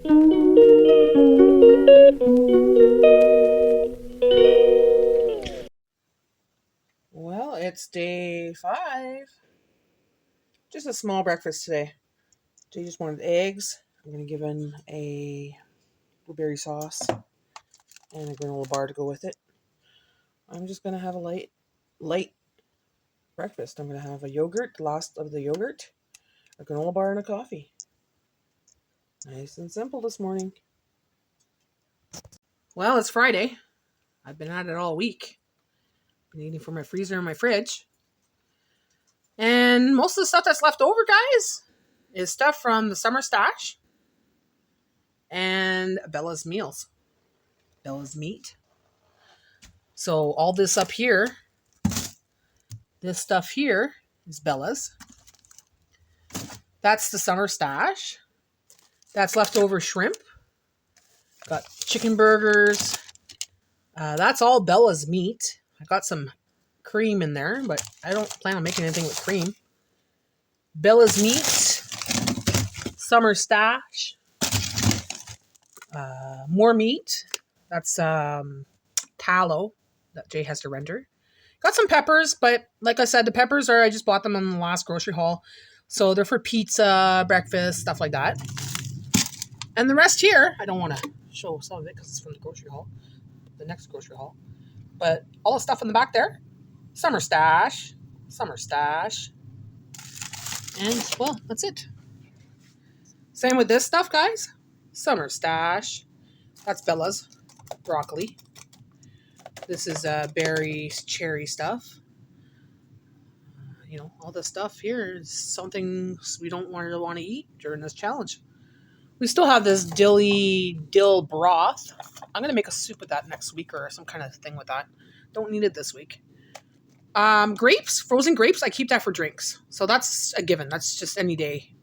Well, it's day 5. Just a small breakfast today. Jay just wanted eggs. I'm going to give him a blueberry sauce and a granola bar to go with it. I'm just going to have a light breakfast. I'm going to have a yogurt, the last of the yogurt, a granola bar, and a coffee. Nice and simple this morning. Well, it's Friday. I've been at it all week. Been eating from my freezer and my fridge. And most of the stuff that's left over, guys, is stuff from the summer stash and Bella's meals. Bella's meat. So all this up here, this stuff here is Bella's. That's the summer stash. That's leftover shrimp. Got chicken burgers. That's all Bella's meat. I got some cream in there, but I don't plan on making anything with cream. Bella's meat. Summer stash. More meat. That's tallow that Jay has to render. Got some peppers, but like I said, the peppers I just bought them in the last grocery haul. So they're for pizza, breakfast, stuff like that. And the rest here, I don't want to show some of it because it's from the grocery haul, the next grocery haul. But all the stuff in the back there, summer stash. And, well, that's it. Same with this stuff, guys. Summer stash. That's Bella's broccoli. This is berries, cherry stuff. All this stuff here is something we don't want to eat during this challenge. We still have this dill broth. I'm going to make a soup with that next week or some kind of thing with that. Don't need it this week. Grapes, frozen grapes, I keep that for drinks. So that's a given. That's just any day.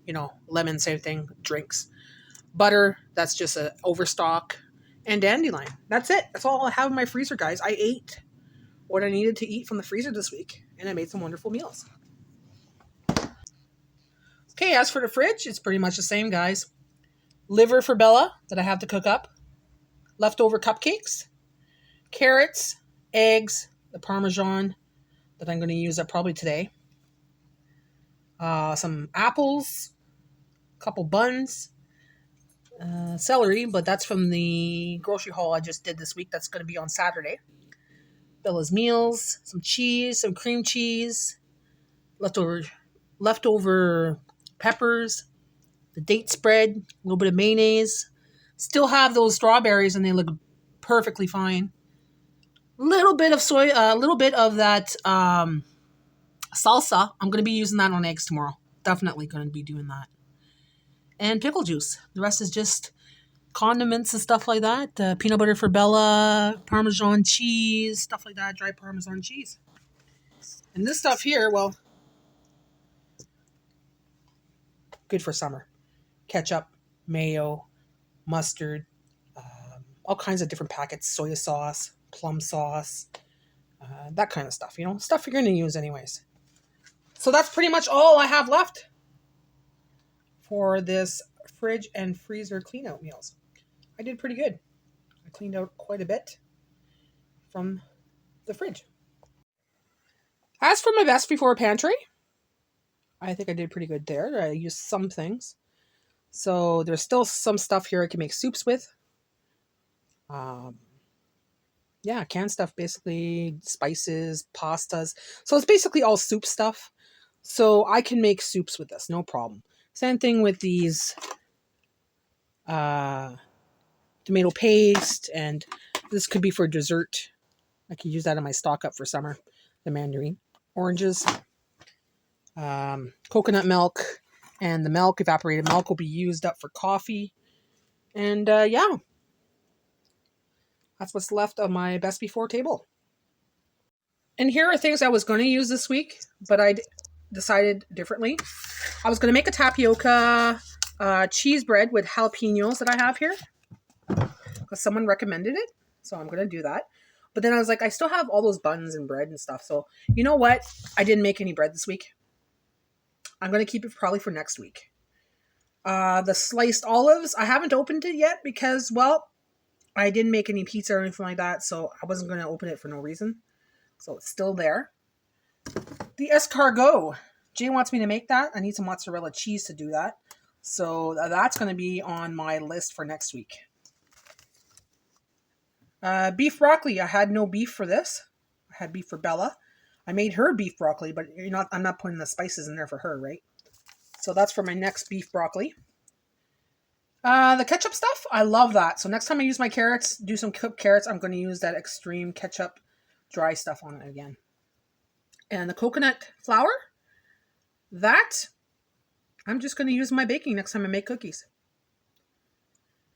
Lemon, same thing, drinks. Butter, that's just an overstock. And dandelion. That's it. That's all I have in my freezer, guys. I ate what I needed to eat from the freezer this week. And I made some wonderful meals. Okay, as for the fridge, it's pretty much the same, guys. Liver for Bella that I have to cook up. Leftover cupcakes. Carrots. Eggs. The Parmesan that I'm going to use up probably today. Some apples. A couple buns. Celery, but that's from the grocery haul I just did this week. That's going to be on Saturday. Bella's meals. Some cheese. Some cream cheese. Leftover peppers. The date spread, a little bit of mayonnaise. Still have those strawberries and they look perfectly fine. Little bit of soy, a little bit of that salsa. I'm going to be using that on eggs tomorrow. Definitely going to be doing that. And pickle juice. The rest is just condiments and stuff like that. Peanut butter for Bella, Parmesan cheese, stuff like that. Dry Parmesan cheese. And this stuff here, well, good for summer. Ketchup, mayo, mustard, all kinds of different packets, soy sauce, plum sauce, that kind of stuff, stuff you're going to use anyways. So that's pretty much all I have left for this fridge and freezer clean out meals. I did pretty good. I cleaned out quite a bit from the fridge. As for my best before pantry, I think I did pretty good there. I used some things. So there's still some stuff here I can make soups with. Canned stuff, basically spices, pastas. So it's basically all soup stuff. So I can make soups with this, no problem. Same thing with these tomato paste, and this could be for dessert. I could use that in my stock up for summer. The mandarin. Oranges. Coconut milk. And the milk, evaporated milk, will be used up for coffee. And that's what's left of my best before table. And here are things I was going to use this week, but I decided differently. I was going to make a tapioca cheese bread with jalapenos that I have here, because someone recommended it. So I'm going to do that. But then I was like, I still have all those buns and bread and stuff. So you know what? I didn't make any bread this week. I'm going to keep it probably for next week. The sliced olives, I haven't opened it yet because, well, I didn't make any pizza or anything like that, so I wasn't going to open it for no reason. So it's still there. The escargot. Jay wants me to make that. I need some mozzarella cheese to do that. So that's going to be on my list for next week. Beef broccoli. I had no beef for this. I had beef for Bella. I made her beef broccoli, but I'm not putting the spices in there for her, right? So that's for my next beef broccoli. The ketchup stuff, I love that. So next time I use my carrots, do some cooked carrots, I'm going to use that extreme ketchup dry stuff on it again. And the coconut flour, that I'm just going to use my baking next time I make cookies.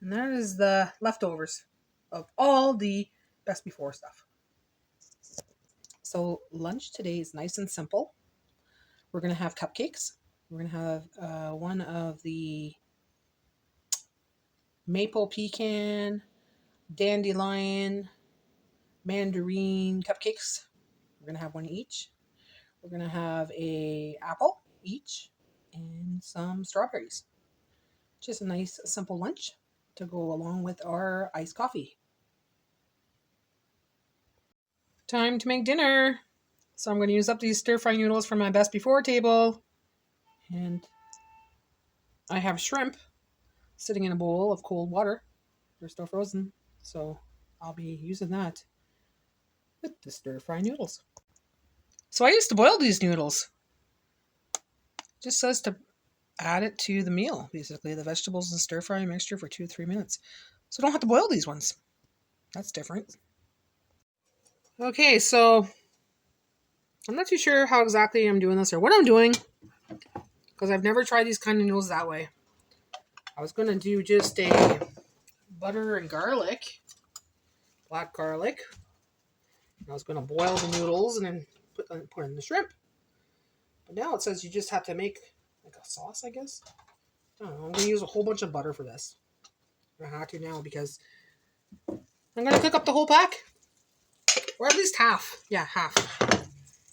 And that is the leftovers of all the best before stuff. So lunch today is nice and simple. We're going to have cupcakes. We're going to have one of the maple pecan, dandelion, mandarin cupcakes. We're going to have one each. We're going to have a apple each and some strawberries. Just a nice simple lunch to go along with our iced coffee. Time to make dinner. So I'm going to use up these stir-fry noodles from my best before table. And I have shrimp sitting in a bowl of cold water. They're still frozen. So I'll be using that with the stir-fry noodles. So I used to boil these noodles. It just says to add it to the meal, basically. The vegetables and stir-fry mixture for 2 to 3 minutes. So I don't have to boil these ones. That's different. Okay, so I'm not too sure how exactly I'm doing this or what I'm doing, because I've never tried these kind of noodles that way. I was going to do just a butter and garlic, black garlic. I was going to boil the noodles and then put in the shrimp. But now it says you just have to make like a sauce, I guess. I don't know. I'm going to use a whole bunch of butter for this. I have to now because I'm going to cook up the whole pack. Or at least half. Yeah, half.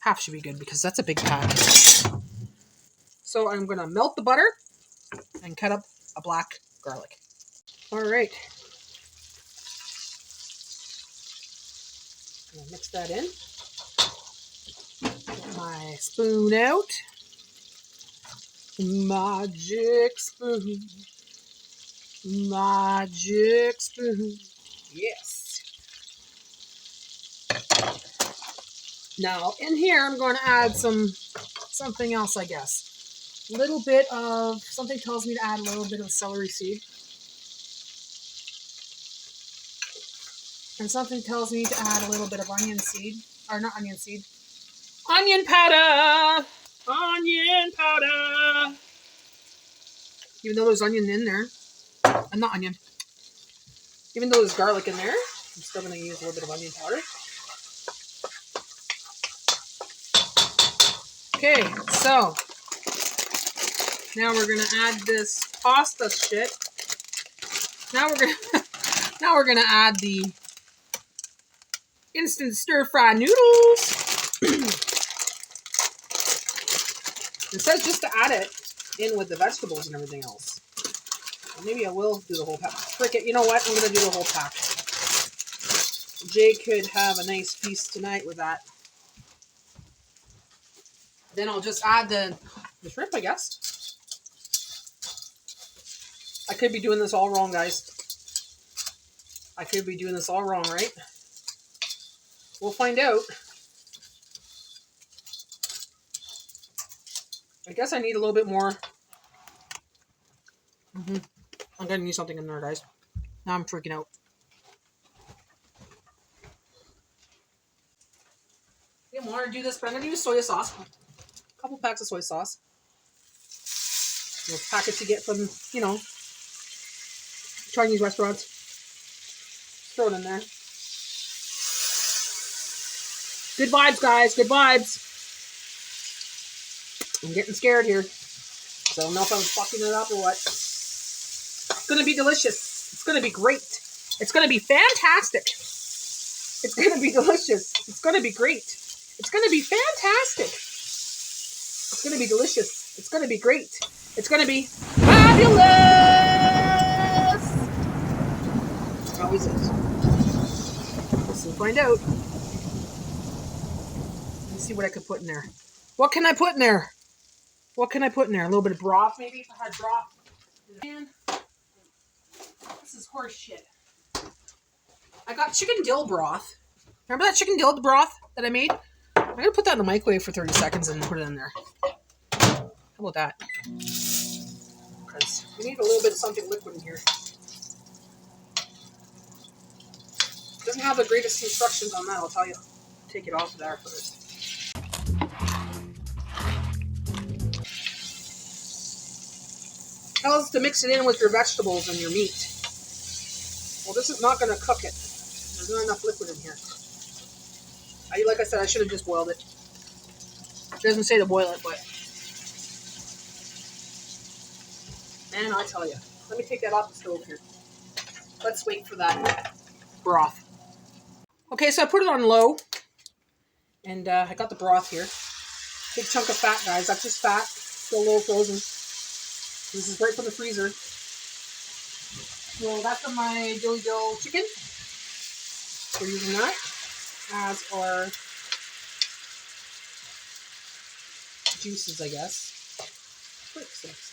Half should be good because that's a big pack. So I'm going to melt the butter and cut up a black garlic. All right. I'm going to mix that in. Get my spoon out. Magic spoon. Magic spoon. Yes. Now, in here, I'm going to add something else, I guess. A little bit of, something tells me to add a little bit of celery seed. And something tells me to add a little bit of onion seed. Or not onion seed. Onion powder! Onion powder! Even though there's onion in there. Not onion. Even though there's garlic in there, I'm still going to use a little bit of onion powder. Okay, so now we're gonna add this pasta shit. Now we're gonna add the instant stir-fry noodles. It says just to add it in with the vegetables and everything else. Well, maybe I will do the whole pack. Frick it, you know what? I'm gonna do the whole pack. Jay could have a nice piece tonight with that. Then I'll just add the shrimp, I guess. I could be doing this all wrong, guys. I could be doing this all wrong, right? We'll find out. I guess I need a little bit more. I'm going to need something in there, guys. Now I'm freaking out. I didn't want to do this, but I'm going to use soy sauce. Couple packs of soy sauce. Those packets you get from, Chinese restaurants. Throw it in there. Good vibes, guys. Good vibes. I'm getting scared here. So I don't know if I'm fucking it up or what. It's going to be delicious. It's going to be great. It's going to be fantastic. It's going to be delicious. It's going to be great. It's going to be fantastic. It's going to be delicious. It's going to be great. It's going to be... fabulous! How is it? We'll soon find out. Let's see what I could put in there. What can I put in there? What can I put in there? A little bit of broth, maybe, if I had broth. Man, this is horse shit. I got chicken dill broth. Remember that chicken dill broth that I made? I'm going to put that in the microwave for 30 seconds and put it in there. How about that? Because we need a little bit of something liquid in here. Doesn't have the greatest instructions on that, I'll tell you. Take it off of there first. Tell us to mix it in with your vegetables and your meat. Well, this is not going to cook it. There's not enough liquid in here. Like I said, I should have just boiled it. It doesn't say to boil it, but... Man, I tell you. Let me take that off the stove here. Let's wait for that broth. Okay, so I put it on low. And I got the broth here. Big chunk of fat, guys. That's just fat. Still a little frozen. This is right from the freezer. So that's from my dilly dill chicken. We're using that as our juices, I guess. Quick six.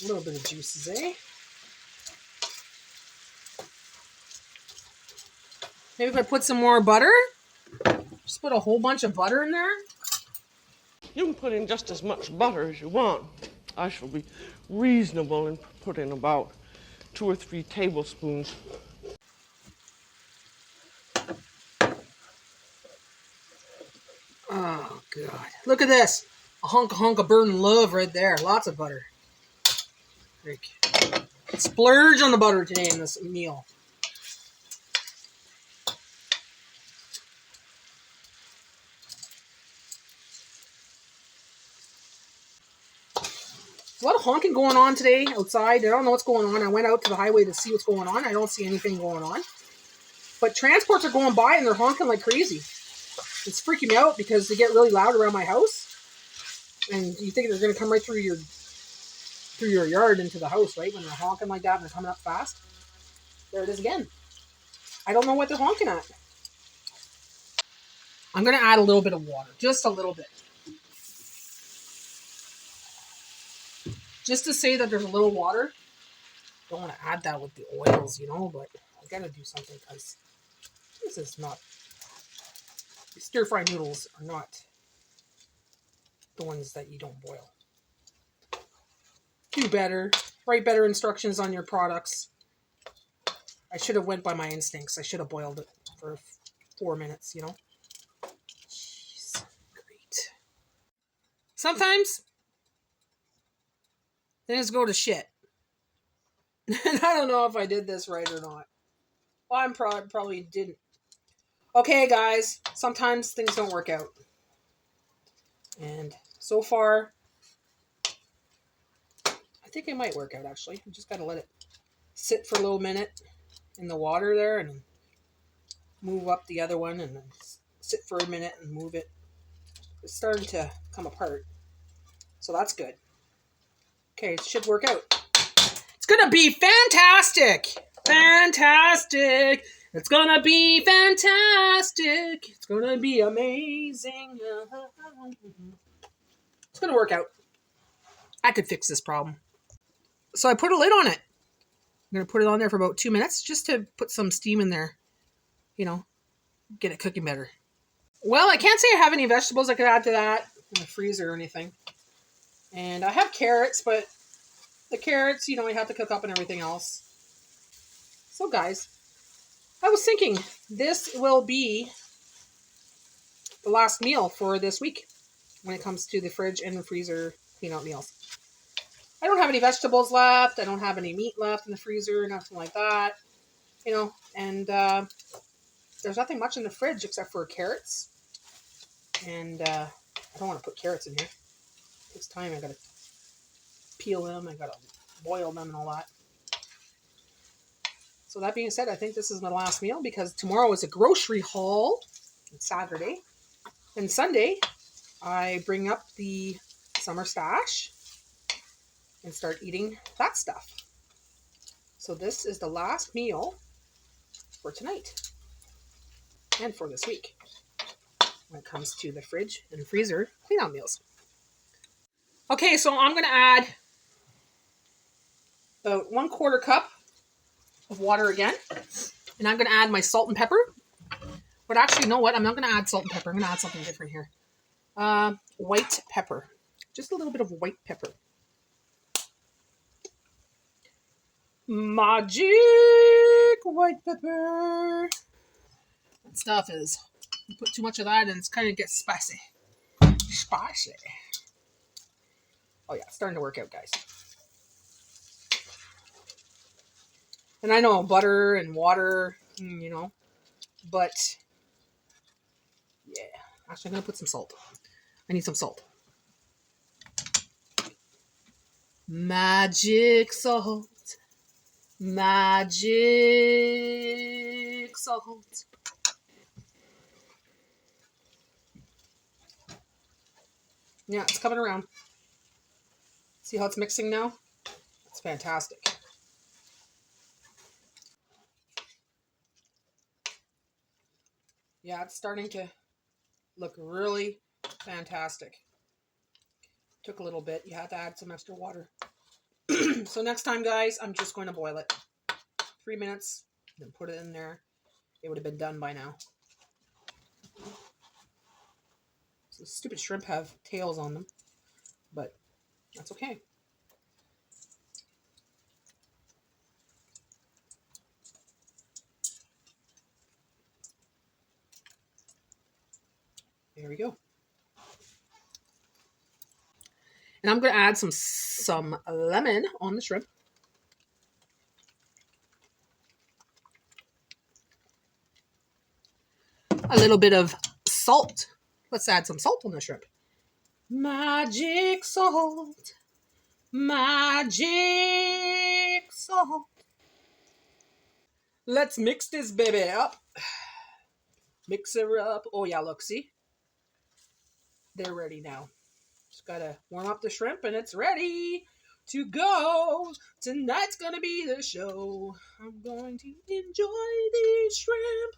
A little bit of juices, eh? Maybe if I put some more butter? Just put a whole bunch of butter in there. You can put in just as much butter as you want. I shall be reasonable and put in about 2 or 3 tablespoons. Oh, God. Look at this. A hunk of burning love right there. Lots of butter. Splurge on the butter today in this meal. There's a lot of honking going on today outside. I don't know what's going on. I went out to the highway to see what's going on. I don't see anything going on. But transports are going by and they're honking like crazy. It's freaking me out because they get really loud around my house. And you think they're going to come right through your yard into the house, right? When they're honking like that and they're coming up fast. There it is again. I don't know what they're honking at. I'm going to add a little bit of water. Just a little bit. Just to say that there's a little water. Don't want to add that with the oils, you know, but I got to do something because this is not... Stir-fry noodles are not the ones that you don't boil. Do better. Write better instructions on your products. I should have went by my instincts. I should have boiled it for 4 minutes, you know. Jeez. Great. Sometimes things go to shit. And I don't know if I did this right or not. Well, I'm probably didn't. Okay, guys. Sometimes things don't work out. And so far, I think it might work out, actually. I just got to let it sit for a little minute in the water there and move up the other one and then sit for a minute and move it. It's starting to come apart. So that's good. Okay, it should work out. It's going to be fantastic. Fantastic. It's going to be fantastic. It's going to be amazing. It's going to work out. I could fix this problem. So I put a lid on it. I'm going to put it on there for about 2 minutes just to put some steam in there. You know, get it cooking better. Well, I can't say I have any vegetables I could add to that in the freezer or anything. And I have carrots, but the carrots, you know, I have to cook up and everything else. So guys, I was thinking this will be the last meal for this week when it comes to the fridge and the freezer clean-out meals. I don't have any vegetables left. I don't have any meat left in the freezer, nothing like that. You know, and there's nothing much in the fridge except for carrots. And I don't want to put carrots in here. It takes time. I got to peel them. I got to boil them and all that. So that being said, I think this is my last meal because tomorrow is a grocery haul. It's Saturday. And Sunday I bring up the summer stash and start eating that stuff. So this is the last meal for tonight and for this week when it comes to the fridge and freezer clean out meals. Okay, so I'm going to add about 1/4 cup of water again. And I'm going to add my salt and pepper. But actually, you know what? I'm not going to add salt and pepper. I'm going to add something different here. White pepper. Just a little bit of white pepper. Magic white pepper. That stuff is, you put too much of that and it's kind of gets spicy. Spicy. Oh yeah, it's starting to work out, guys. And I know butter and water, you know, but yeah. Actually, I'm going to put some salt. I need some salt. Magic salt. Magic salt. Yeah, it's coming around. See how it's mixing now? It's fantastic. Yeah, it's starting to look really fantastic. Took a little bit. You had to add some extra water. So next time, guys, I'm just going to boil it. 3 minutes, then put it in there. It would have been done by now. So stupid shrimp have tails on them, but that's okay. There we go. And I'm going to add some lemon on the shrimp. A little bit of salt. Let's add some salt on the shrimp. Magic salt. Magic salt. Let's mix this baby up. Mix her up. Oh yeah, look, see? They're ready now. Just gotta warm up the shrimp and it's ready to go. Tonight's gonna be the show. I'm going to enjoy these shrimp.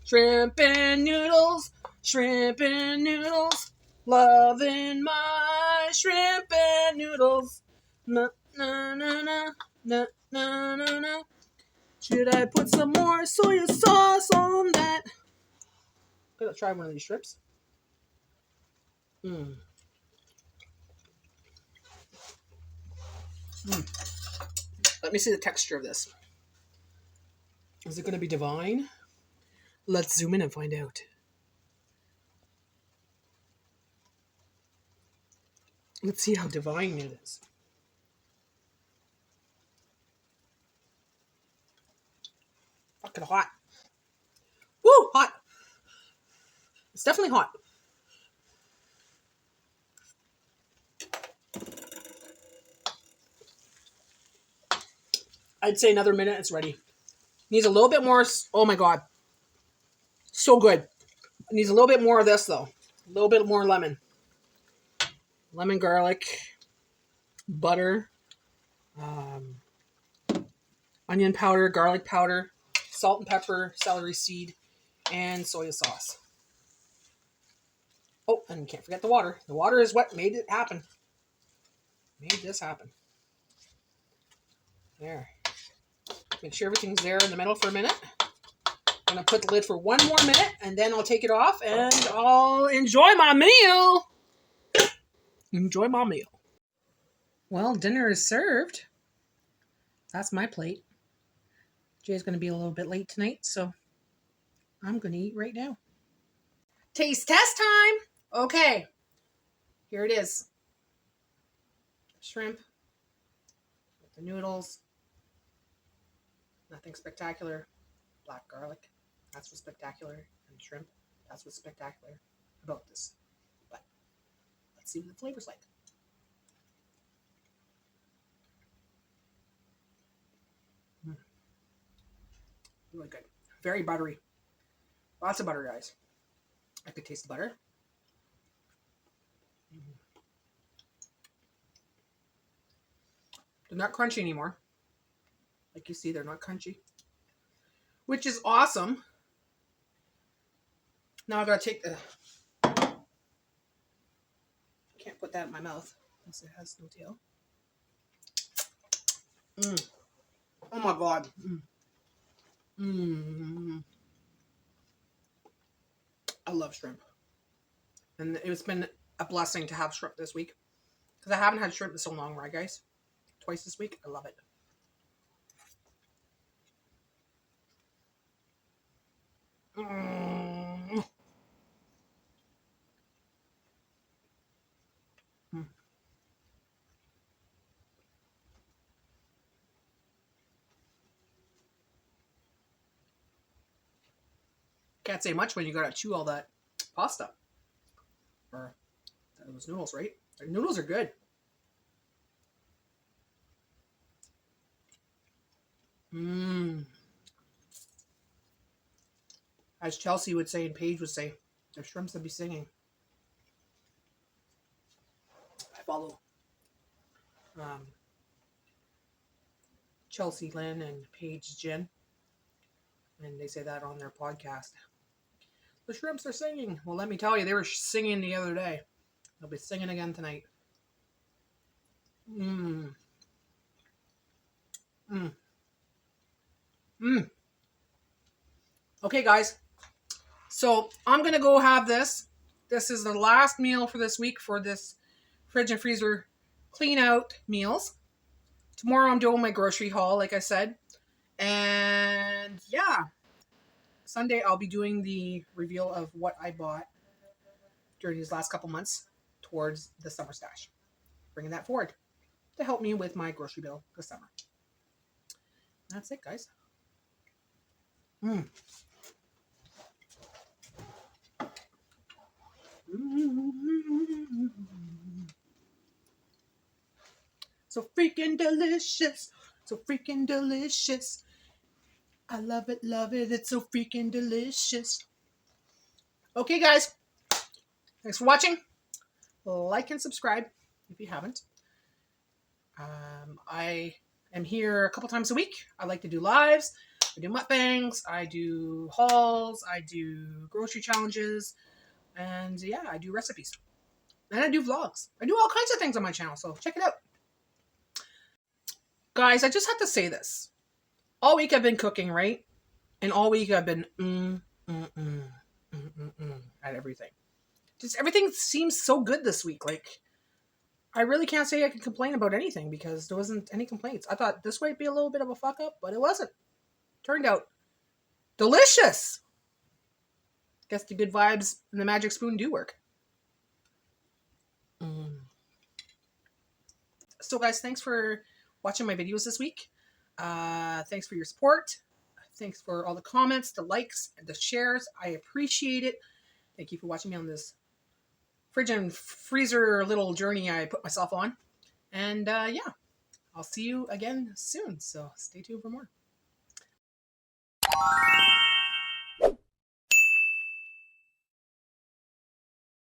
Shrimp and noodles. Shrimp and noodles. Loving my shrimp and noodles. Na na na na na na na na. Should I put some more soy sauce on that? I'm gonna try one of these shrimps. Let me see the texture of this. Is it gonna be divine? Let's zoom in and find out. Let's see how divine it is. Fucking hot. Woo, hot. It's definitely hot. I'd say another minute, it's ready. Needs a little bit more. Oh my god. So good. It needs a little bit more of this though. A little bit more lemon. Lemon, garlic, butter, onion powder, garlic powder, salt and pepper, celery seed, and soy sauce. Oh, and you can't forget the water. The water is what made it happen. Made this happen. There. Make sure everything's there in the middle for a minute. I'm going to put the lid for 1 more minute, and then I'll take it off, and I'll enjoy my meal. Enjoy my meal. Well, dinner is served. That's my plate. Jay's going to be a little bit late tonight, so I'm going to eat right now. Taste test time. Okay. Here it is. Shrimp. The noodles. Nothing spectacular. Black garlic. That's what's spectacular. And shrimp. That's what's spectacular about this. But let's see what the flavor's like. Really good. Very buttery. Lots of butter, guys. I could taste the butter. They're not crunchy anymore. Like you see, they're not crunchy. Which is awesome. Now I gotta take the... Can't put that in my mouth unless it has no tail. Oh my god. I love shrimp. And it's been a blessing to have shrimp this week. Because I haven't had shrimp in so long, right guys? Twice this week. I love it. Can't say much when you gotta chew all that pasta. Or those noodles, right? The noodles are good. As Chelsea would say and Paige would say, the shrimps would be singing. I follow Chelsea Lynn and Paige Jen. And they say that on their podcast. The shrimps are singing. Well, let me tell you, they were singing the other day. They'll be singing again tonight. Okay, guys. So I'm going to go have this. This is the last meal for this week for this fridge and freezer clean out meals. Tomorrow I'm doing my grocery haul, like I said. And yeah, Sunday I'll be doing the reveal of what I bought during these last couple months towards the summer stash. Bringing that forward to help me with my grocery bill this summer. That's it, guys. So freaking delicious. So freaking delicious. I love it, love it. It's so freaking delicious. Okay, guys. Thanks for watching. Like and subscribe if you haven't. I am here a couple times a week. I like to do lives. I do mukbangs. I do hauls. I do grocery challenges. And yeah, I do recipes. And I do vlogs. I do all kinds of things on my channel, so check it out. Guys, I just have to say this. All week I've been cooking, right? And all week I've been at everything. Just everything seems so good this week. Like, I really can't say I can complain about anything because there wasn't any complaints. I thought this might be a little bit of a fuck up, but it wasn't. Turned out delicious. Guess the good vibes and the magic spoon do work. So guys, thanks for watching my videos this week. Thanks for your support. Thanks for all the comments, the likes, and the shares. I appreciate it. Thank you for watching me on this fridge and freezer little journey I put myself on. And yeah, I'll see you again soon. So stay tuned for more.